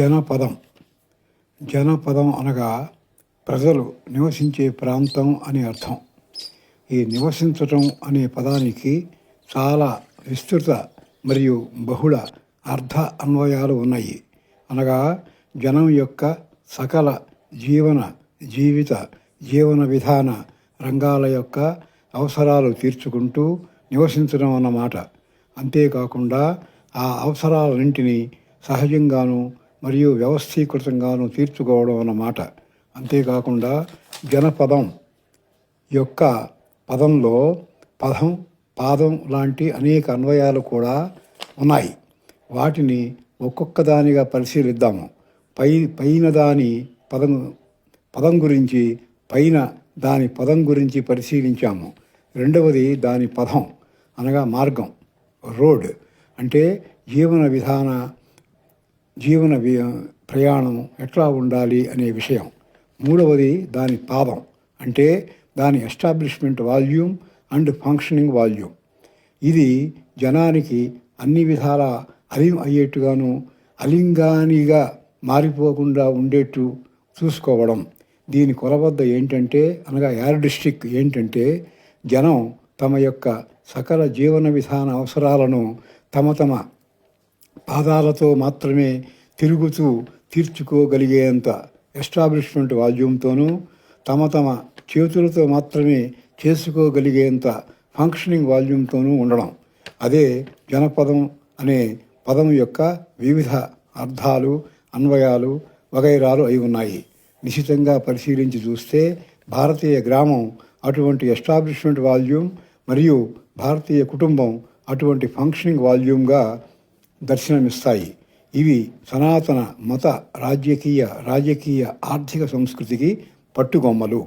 జనపదం. జనపదం అనగా ప్రజలు నివసించే ప్రాంతం అని అర్థం. ఈ నివసించటం అనే పదానికి చాలా విస్తృత మరియు బహుళ అర్థ అన్వయాలు ఉన్నాయి. అనగా జనం యొక్క సకల జీవన విధాన రంగాల యొక్క అవసరాలు తీర్చుకుంటూ నివసించడం అన్నమాట. అంతేకాకుండా ఆ అవసరాలన్నింటినీ సహజంగాను మరియు వ్యవస్థీకృతంగాను తీర్చుకోవడం అన్నమాట. అంతేకాకుండా జనపదం యొక్క పదంలో పాదం లాంటి అనేక అన్వయాలు కూడా ఉన్నాయి. వాటిని ఒక్కొక్క దానిగా పరిశీలిద్దాము. పైన దాని పదం గురించి పరిశీలించాము. రెండవది దాని పదం అనగా మార్గం, రోడ్ అంటే ప్రయాణం ఎట్లా ఉండాలి అనే విషయం. మూడవది దాని పాదం అంటే దాని establishment volume and functioning volume. ఇది జనానికి అన్ని విధాల అయ్యేట్టుగాను అలింగానిగా మారిపోకుండా ఉండేట్టు చూసుకోవడం. దీని కొలబద్ద ఏంటంటే అనగా యార్డిస్టిక్ ఏంటంటే జనం తమ యొక్క సకల జీవన విధాన అవసరాలను తమ పాదాలతో మాత్రమే తిరుగుతూ తీర్చుకోగలిగేంత ఎస్టాబ్లిష్మెంట్ వాల్యూమ్తోనూ తమ చేతులతో మాత్రమే చేసుకోగలిగేంత ఫంక్షనింగ్ వాల్యూమ్తోనూ ఉండడం. అదే జనపదం అనే పదం యొక్క వివిధ అర్థాలు, అన్వయాలు వగైరాలు అయి ఉన్నాయి. నిశితంగా పరిశీలించి చూస్తే భారతీయ గ్రామం అటువంటి ఎస్టాబ్లిష్మెంట్ వాల్యూమ్ మరియు భారతీయ కుటుంబం అటువంటి ఫంక్షనింగ్ వాల్యూమ్గా దర్శనమిస్తాయి. ఇవి సనాతన మత రాజకీయ ఆర్థిక సంస్కృతికి పట్టుగొమ్మలు.